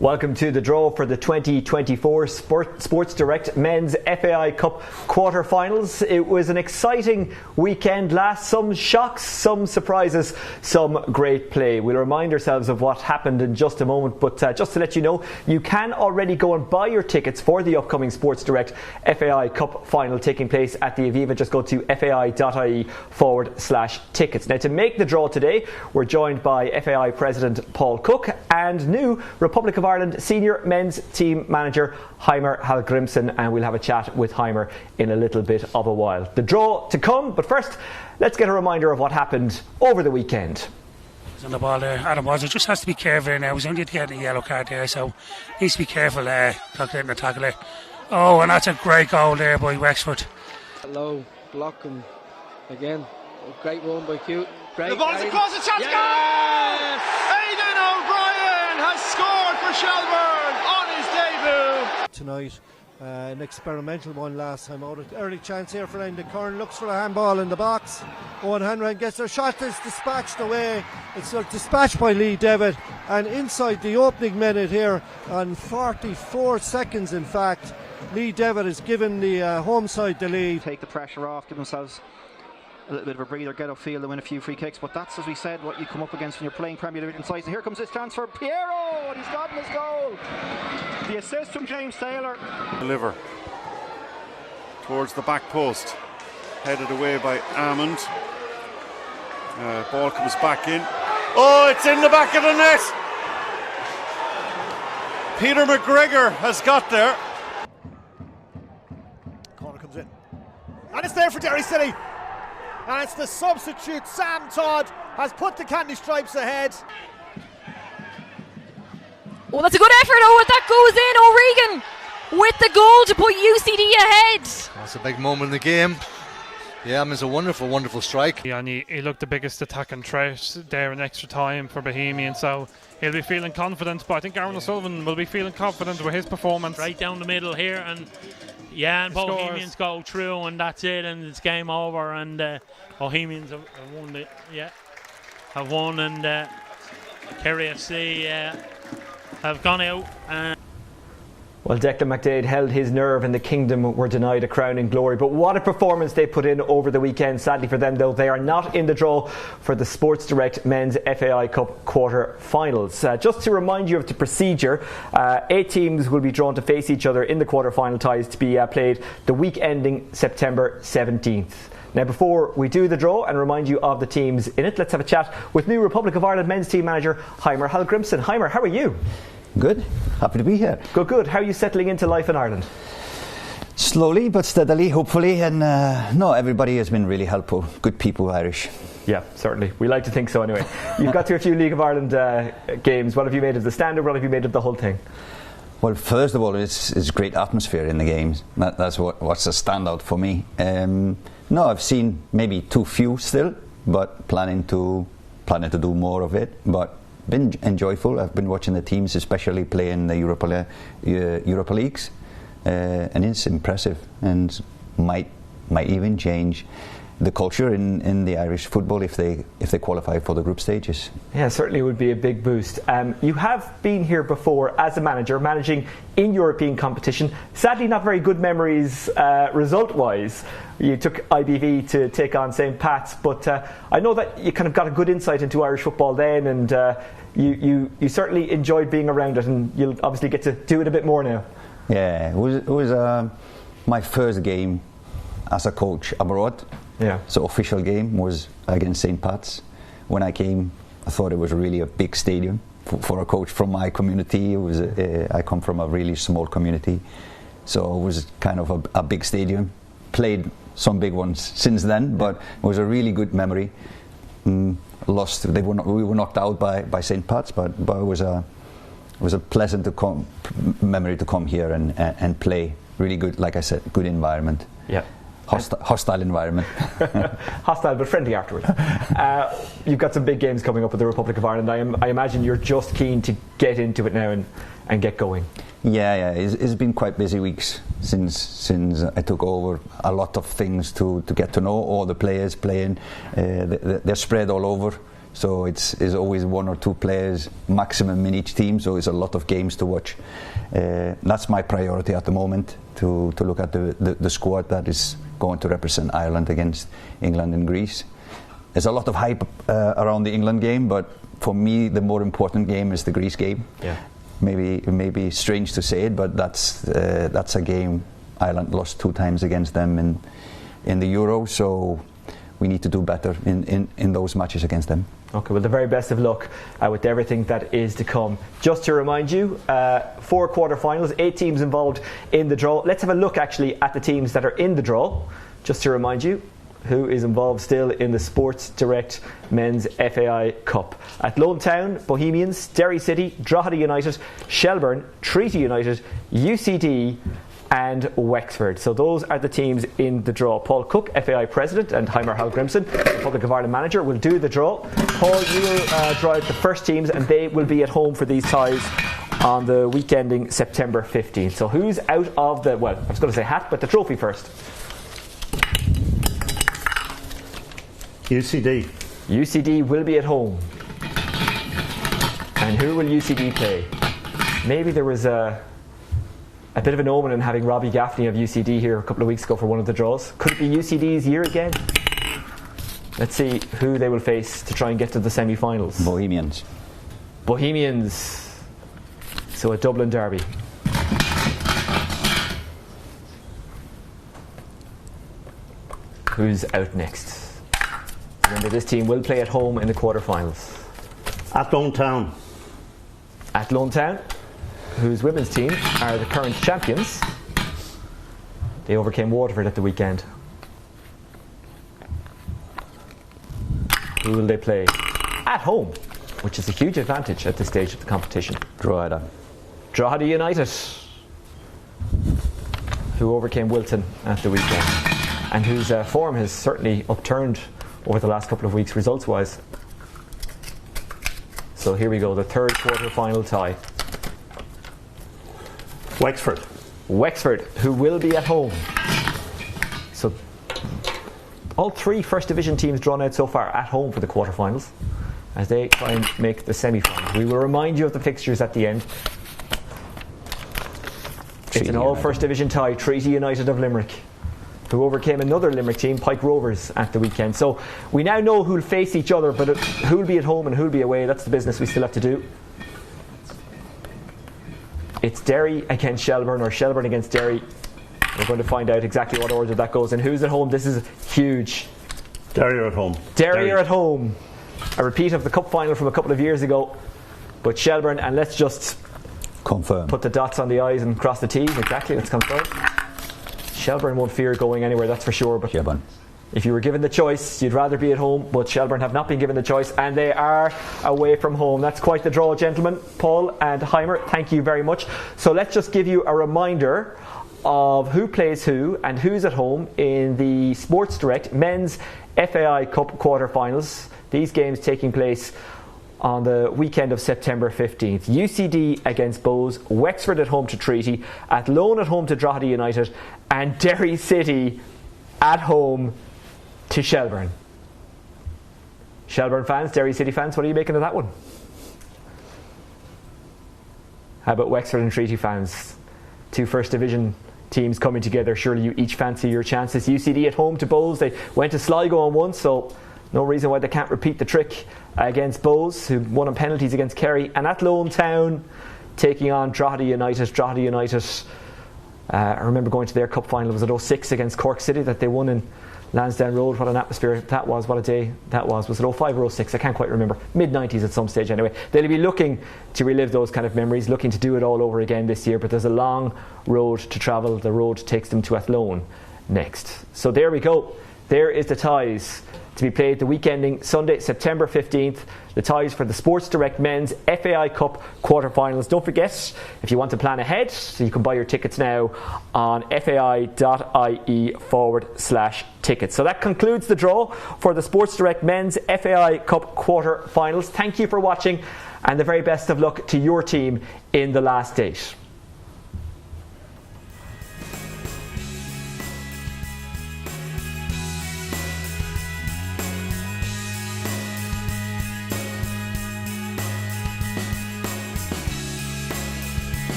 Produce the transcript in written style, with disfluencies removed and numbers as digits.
Welcome to the draw for the 2024 Sports Direct Men's FAI Cup quarter-finals. It was an exciting weekend last. Some shocks, some surprises, some great play. We'll remind ourselves of what happened in just a moment, but just to let you know, you can already go and buy your tickets for the upcoming Sports Direct FAI Cup final taking place at the Aviva. Just go to fai.ie/tickets. Now, to make the draw today, we're joined by FAI President Paul Cook and new Republic of Ireland senior men's team manager Heimir and we'll have a chat with Heimir in a little bit of a while. The draw to come, but first let's get a reminder of what happened over the weekend. On the ball there, Adam Walter just has to be careful there now. He's only getting a yellow card there, so needs to be careful calculating the tackle there. Oh, and that's a great goal there by Wexford. Low block and again a great run by Cute. Great, the ball's across the chance, goal! Aidan O'Brien has scored for Shelbourne on his debut tonight. An experimental one last time out. Early chance here for Andy Curran, looks for a handball in the box. Owen Hanrahan gets their shot, is dispatched away. It's dispatched by Lee Devitt, and inside the opening minute here, on 44 seconds in fact, Lee Devitt has given the home side the lead. Take the pressure off, give themselves a little bit of a breather, get upfield and win a few free kicks, but that's, as we said, what you come up against when you're playing Premier Division sides. And here comes this chance for Piero, and he's gotten his goal. The assist from James Taylor. Deliver towards the back post, headed away by Amond. Ball comes back in. Oh, it's in the back of the net. Peter McGregor has got there. Corner comes in, and it's there for Derry City. And it's the substitute, Sam Todd, has put the Candy Stripes ahead. Oh, that's a good effort. Oh, that goes in. O'Regan with the goal to put UCD ahead. That's a big moment in the game. Yeah, I mean, it's a wonderful, wonderful strike. Yeah, and he looked the biggest attacking threat there in extra time for Bohemians, so he'll be feeling confident. But I think Aaron O'Sullivan will be feeling confident with his performance. Right down the middle here, and Bohemians go through, and that's it, and it's game over. And Bohemians have won, and Kerry FC have gone out. Well, Declan McDade held his nerve and the Kingdom were denied a crowning glory. But what a performance they put in over the weekend. Sadly for them, though, they are not in the draw for the Sports Direct Men's FAI Cup quarter-finals. Just to remind you of the procedure, 8 teams will be drawn to face each other in the quarter-final ties to be played the week ending September 17th. Now, before we do the draw and remind you of the teams in it, let's have a chat with new Republic of Ireland men's team manager Heimir. Heimir, how are you? Good, happy to be here. Good. How are you settling into life in Ireland? Slowly but steadily, hopefully, and no, everybody has been really helpful. Good people, Irish. Yeah, certainly. We like to think so anyway. You've got to a few League of Ireland games. What have you made of the standard? What have you made of the whole thing? Well, first of all, it's great atmosphere in the games. That's what's a standout for me. No, I've seen maybe too few still, but planning to do more of it. But been enjoyable. I've been watching the teams, especially playing the Europa Leagues, and it's impressive and might even change the culture in the Irish football if they qualify for the group stages. Yeah, certainly would be a big boost. You have been here before as a manager, managing in European competition. Sadly, not very good memories result-wise. You took IBV to take on St. Pat's, but I know that you kind of got a good insight into Irish football then, and you certainly enjoyed being around it, and you'll obviously get to do it a bit more now. Yeah, it was my first game as a coach abroad. Yeah. So official game was against St. Pat's. When I came, I thought it was really a big stadium for a coach from my community. It was I come from a really small community, so it was kind of a big stadium. Played some big ones since then, but it was a really good memory. Lost. We were knocked out by St. Pat's, but it was a pleasant memory to come here and play. Really good, like I said, good environment. Yeah. Hostile environment. Hostile but friendly afterwards. You've got some big games coming up with the Republic of Ireland. I imagine you're just keen to get into it now and get going. Yeah. It's been quite busy weeks since I took over. A lot of things to get to know. All the players playing. They're spread all over So it's always 1 or 2 players maximum in each team, so it's a lot of games to watch. That's my priority at the moment, to look at the squad that is going to represent Ireland against England and Greece. There's a lot of hype around the England game, but for me the more important game is the Greece game. Yeah. Maybe strange to say it, but that's a game Ireland lost 2 times against them in the Euro, so we need to do better in those matches against them. Okay, well, the very best of luck with everything that is to come. Just to remind you, 4 quarter-finals, 8 teams involved in the draw. Let's have a look actually at the teams that are in the draw. Just to remind you who is involved still in the Sports Direct Men's FAI Cup. Athlone Town, Bohemians, Derry City, Drogheda United, Shelbourne, Treaty United, UCD and Wexford. So those are the teams in the draw. Paul Cook, FAI President, and Heimir Grimson, Republic of Ireland Manager, will do the draw. Paul, you will drive the first teams, and they will be at home for these ties on the week ending September 15th. So who's out of the, well, I was going to say hat, but the trophy first? UCD. UCD will be at home. And who will UCD play? Maybe there was a bit of an omen in having Robbie Gaffney of UCD here a couple of weeks ago for one of the draws. Could it be UCD's year again? Let's see who they will face to try and get to the semi-finals. Bohemians. Bohemians. So a Dublin derby. Who's out next? Remember, this team will play at home in the quarter-finals. Athlone Town. Athlone Town, whose women's team are the current champions. They overcame Waterford at the weekend. Who will they play? At home, which is a huge advantage at this stage of the competition. Drogheda. Drogheda United, who overcame Wilton at the weekend, and whose form has certainly upturned over the last couple of weeks results-wise. So here we go, the third quarter-final tie. Wexford. Wexford, who will be at home. So all 3 First Division teams drawn out so far at home for the quarter-finals as they try and make the semi-finals. We will remind you of the fixtures at the end. It's an all First Division tie, Treaty United of Limerick, who overcame another Limerick team, Pike Rovers, at the weekend. So we now know who'll face each other, but who'll be at home and who'll be away, that's the business we still have to do. It's Derry against Shelbourne, or Shelbourne against Derry. We're going to find out exactly what order that goes in. Who's at home? This is huge. Derry are at home. Derry are at home. A repeat of the cup final from a couple of years ago. But Shelbourne, and let's just confirm. Put the dots on the I's and cross the T's. Exactly, let's confirm. Shelbourne won't fear going anywhere, that's for sure. But Shelbourne. If you were given the choice, you'd rather be at home, but Shelbourne have not been given the choice, and they are away from home. That's quite the draw, gentlemen. Paul and Heimir, thank you very much. So let's just give you a reminder of who plays who and who's at home in the Sports Direct Men's FAI Cup quarter-finals. These games taking place on the weekend of September 15th. UCD against Bows, Wexford at home to Treaty, Athlone at home to Drogheda United, and Derry City at home to Shelbourne. Shelbourne fans, Derry City fans, what are you making of that one? How about Wexford and Treaty fans? 2 First Division teams coming together. Surely you each fancy your chances. UCD at home to Bows. They went to Sligo on one, so no reason why they can't repeat the trick against Bows, who won on penalties against Kerry. And Athlone Town taking on Drogheda United. Drogheda United, I remember going to their cup final. Was it 06 against Cork City that they won in Lansdowne Road? What an atmosphere that was, what a day that was. Was it 05 or 06? I can't quite remember. Mid-90s at some stage anyway. They'll be looking to relive those kind of memories, looking to do it all over again this year, but there's a long road to travel. The road takes them to Athlone next. So there we go. There is the ties to be played the week ending Sunday, September 15th. The ties for the Sports Direct Men's FAI Cup quarter-finals. Don't forget, if you want to plan ahead, so you can buy your tickets now on fai.ie/tickets. So that concludes the draw for the Sports Direct Men's FAI Cup quarter-finals. Thank you for watching, and the very best of luck to your team in the last 8.